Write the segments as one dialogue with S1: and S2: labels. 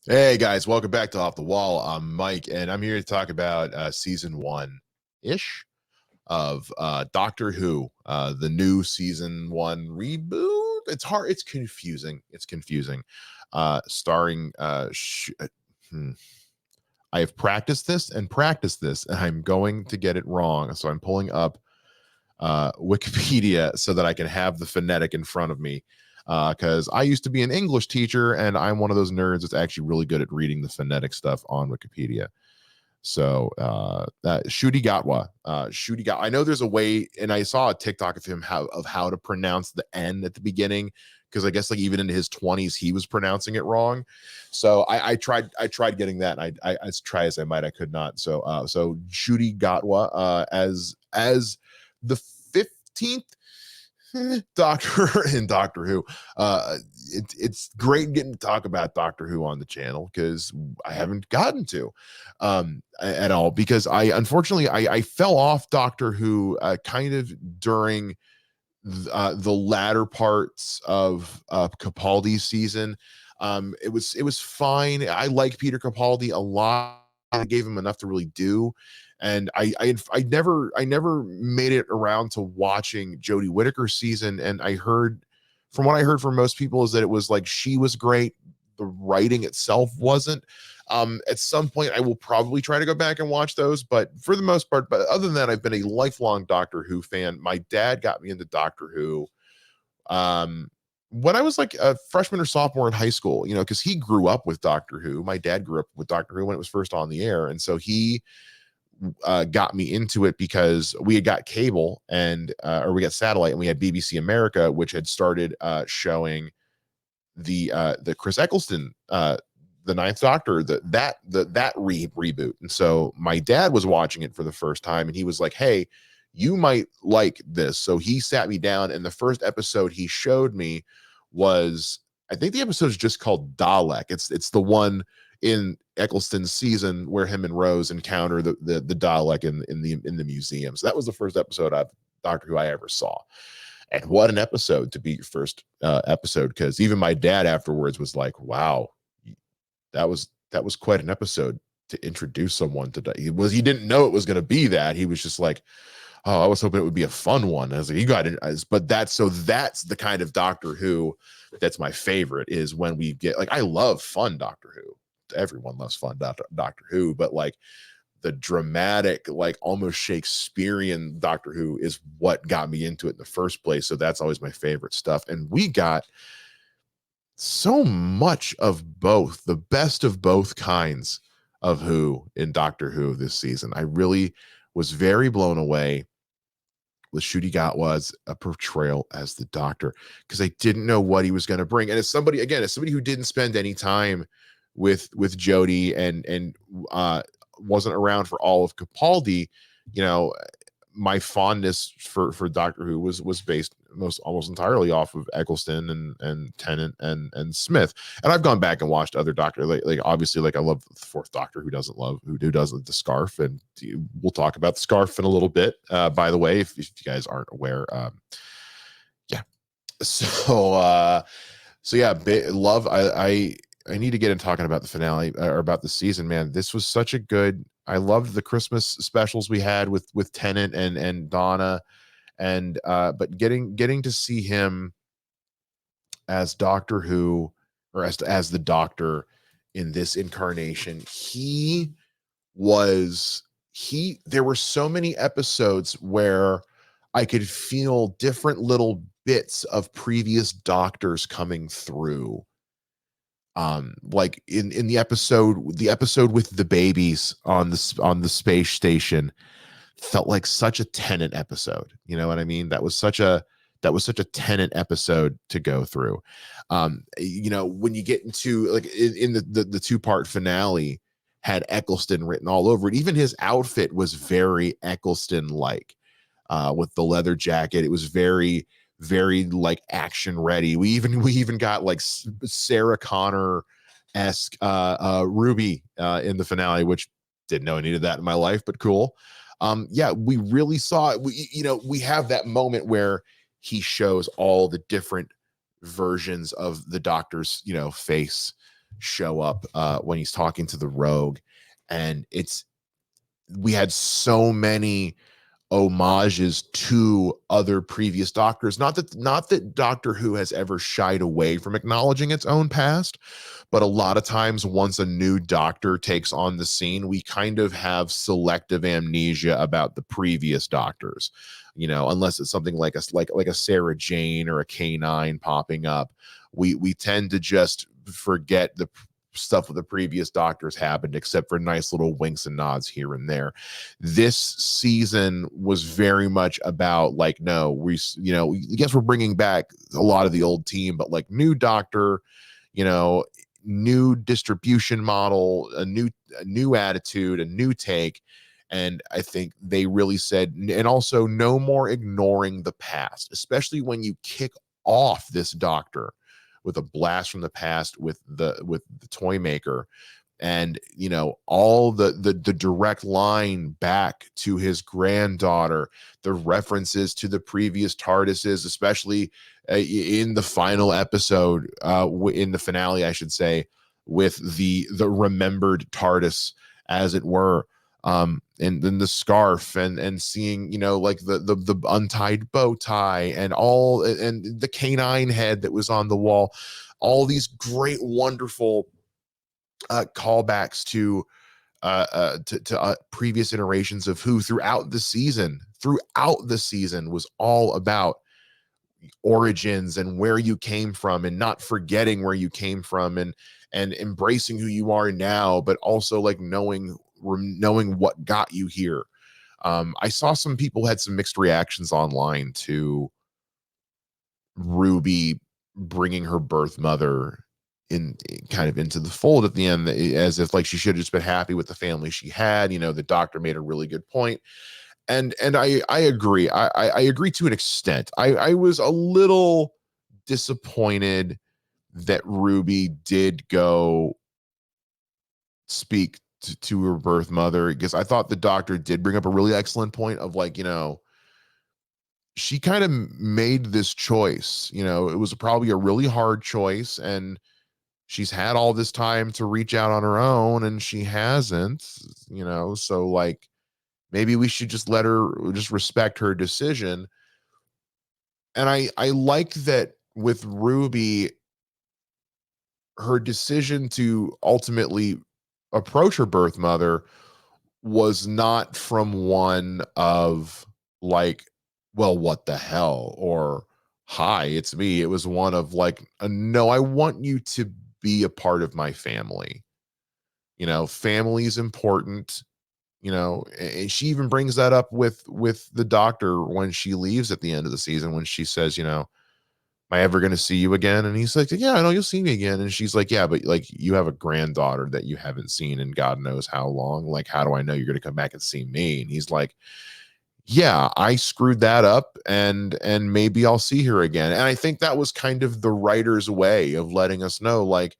S1: Hey guys, welcome back to Off the Wall. I'm Mike, and I'm here to talk about season one-ish of Doctor Who, the new season one reboot. It's hard. It's confusing. Starring. I have practiced this, and I'm going to get it wrong. So I'm pulling up Wikipedia so that I can have the phonetic in front of me. Because I used to be an English teacher, and I'm one of those nerds that's actually really good at reading the phonetic stuff on Wikipedia. So Shuti Gatwa, I know there's a way, and I saw a TikTok of him how to pronounce the N at the beginning, because I guess like even into his 20s he was pronouncing it wrong. So I tried getting that, and I as try as I might, I could not. So Shuti Gatwa as the 15th Doctor in Doctor Who. It's great getting to talk about Doctor Who on the channel, because I haven't gotten to at all, because I fell off Doctor Who kind of during the latter parts of Capaldi's season. It was fine. I like Peter Capaldi a lot. I gave him enough to really do, and I never made it around to watching Jodie Whittaker's season. And from what I heard from most people, is that it was like she was great, the writing itself wasn't. At some point I will probably try to go back and watch those, but for the most part, but other than that, I've been a lifelong Doctor Who fan. My dad got me into Doctor Who when I was like a freshman or sophomore in high school, because he grew up with Doctor Who. My dad grew up with Doctor Who when it was first on the air, and so he got me into it because we had got cable, and or we got satellite, and we had BBC America, which had started showing the Chris Eccleston, the Ninth Doctor, that reboot. And so my dad was watching it for the first time, and he was like, "Hey, you might like this." So he sat me down, and the first episode he showed me was, I think the episode is just called Dalek. It's the one in Eccleston's season where him and Rose encounter the Dalek in the museum. So that was the first episode of Doctor Who I ever saw. And what an episode to be your first episode, because even my dad afterwards was like, "Wow, that was quite an episode to introduce someone to." He didn't know it was going to be that. He was just like, "Oh, I was hoping it would be a fun one." I was like, "You got it." But that's the kind of Doctor Who that's my favorite, is when we get, like, I love fun Doctor Who. Everyone loves fun Doctor Who, but like the dramatic, like almost Shakespearean Doctor Who is what got me into it in the first place. So that's always my favorite stuff. And we got so much of both, the best of both kinds of Who in Doctor Who this season. I really was very blown away with Ncuti Gatwa's a portrayal as the Doctor, because I didn't know what he was going to bring. And as somebody who didn't spend any time with Jodie and wasn't around for all of Capaldi, my fondness for Doctor Who was based almost entirely off of Eccleston and Tennant and Smith. And I've gone back and watched other Doctor, like obviously, like I love the fourth Doctor, who does the scarf, and we'll talk about the scarf in a little bit. By the way, if you guys aren't aware, yeah. So yeah, love. I need to get into talking about the finale, or about the season, man. This was such a good. I loved the Christmas specials we had with Tennant and Donna, and but getting to see him as Doctor Who, or as the Doctor in this incarnation, there were so many episodes where I could feel different little bits of previous Doctors coming through. Like in the episode with the babies on the space station felt like such a Tennant episode. You know what I mean? That was such a Tennant episode to go through. When you get into, like, in the two-part finale, had Eccleston written all over it. Even his outfit was very Eccleston like, with the leather jacket. It was very, very like action ready. We even got like Sarah Connor-esque Ruby in the finale, which didn't know I needed that in my life, but cool. Yeah, we really saw it. We have that moment where he shows all the different versions of the Doctor's, face show up when he's talking to the Rogue, and we had so many homages to other previous Doctors. Not that Doctor Who has ever shied away from acknowledging its own past, but a lot of times once a new Doctor takes on the scene, we kind of have selective amnesia about the previous Doctors. Unless it's something like a Sarah Jane or a K9 popping up, we tend to just forget the stuff with the previous Doctors happened, except for nice little winks and nods here and there. This season was very much about like, no, I guess we're bringing back a lot of the old team, but like new Doctor, you know, new distribution model, a new attitude, a new take. And I think they really said, and also no more ignoring the past, especially when you kick off this Doctor with a blast from the past with the toy maker, and all the direct line back to his granddaughter, the references to the previous TARDISes, especially in the final episode, in the finale, I should say, with the remembered TARDIS, as it were. And then the scarf, and seeing like the untied bow tie, and the canine head that was on the wall, all these great wonderful callbacks to previous iterations of Who throughout the season. Throughout the season was all about origins and where you came from, and not forgetting where you came from, and embracing who you are now, but also like knowing what got you here. I saw some people had some mixed reactions online to Ruby bringing her birth mother in, kind of into the fold at the end, as if like she should have just been happy with the family she had. The Doctor made a really good point, and I agree. I agree to an extent. I was a little disappointed that Ruby did go speak to her birth mother, because I thought the Doctor did bring up a really excellent point of like, she kind of made this choice. It was probably a really hard choice, and she's had all this time to reach out on her own, and she hasn't. So like, maybe we should just respect her decision. And I like that with Ruby, her decision to ultimately approach her birth mother was not from one of like, well, what the hell, or hi, it's me. It was one of like, no, I want you to be a part of my family. Family is important. And she even brings that up with the Doctor when she leaves at the end of the season, when she says, am I ever going to see you again? And he's like, yeah, I know you'll see me again. And she's like, yeah, but like, you have a granddaughter that you haven't seen in God knows how long. Like, how do I know you're going to come back and see me? And he's like, yeah, I screwed that up, and maybe I'll see her again. And I think that was kind of the writer's way of letting us know, like,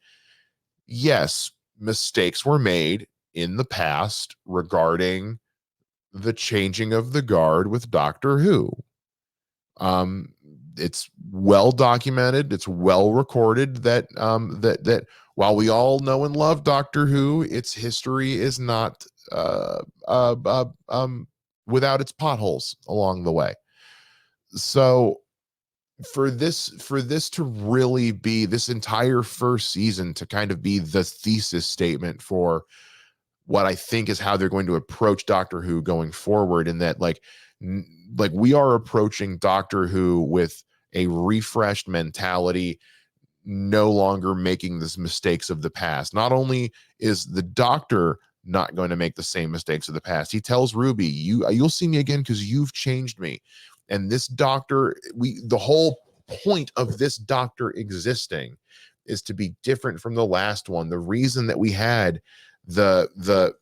S1: yes, mistakes were made in the past regarding the changing of the guard with Doctor Who. Um, it's well documented, it's well recorded that while we all know and love Doctor Who, its history is not without its potholes along the way. So for this to really be, this entire first season to kind of be the thesis statement for what I think is how they're going to approach Doctor Who going forward, in that like we are approaching Doctor Who with a refreshed mentality, no longer making the mistakes of the past. Not only is the Doctor not going to make the same mistakes of the past, he tells Ruby, you'll see me again because you've changed me. And this Doctor, the whole point of this Doctor existing is to be different from the last one. The reason that we had the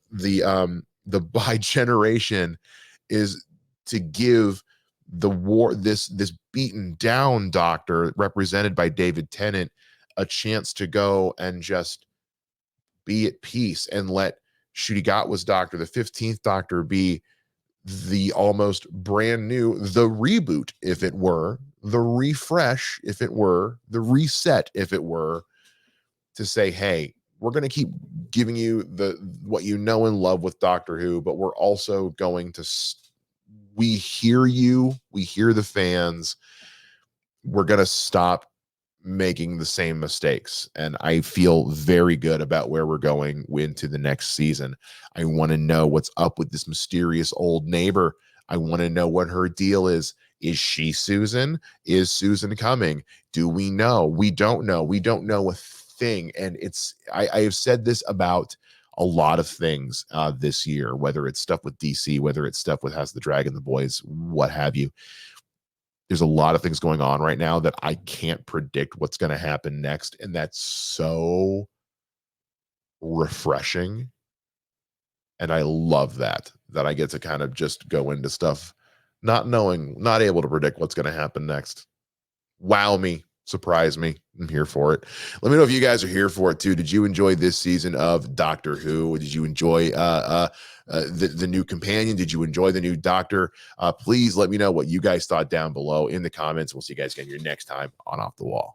S1: by generation is to give the war this beaten down Doctor, represented by David Tennant, a chance to go and just be at peace, and let Ncuti Gatwa's Doctor, the 15th Doctor, be the almost brand new, the reboot, if it were, the refresh, if it were, the reset, if it were, to say, hey, we're going to keep giving you the what you know and love with Doctor Who, but we're also going to we hear you, we hear the fans, we're going to stop making the same mistakes. And I feel very good about where we're going into the next season. I want to know what's up with this mysterious old neighbor. I want to know what her deal is. Is she Susan? Is Susan coming? Do we know? We don't know. We don't know a thing. And I have said this about a lot of things this year, whether it's stuff with DC, whether it's stuff with House of the Dragon, the boys, what have you. There's a lot of things going on right now that I can't predict what's going to happen next. And that's so refreshing. And I love that I get to kind of just go into stuff not knowing, not able to predict what's going to happen next. Wow me, surprise me. I'm here for it. Let me know if you guys are here for it too. Did you enjoy this season of Doctor Who? Did you enjoy the new companion? Did you enjoy the new Doctor? Please let me know what you guys thought down below in the comments. We'll see you guys again here next time on Off the Wall.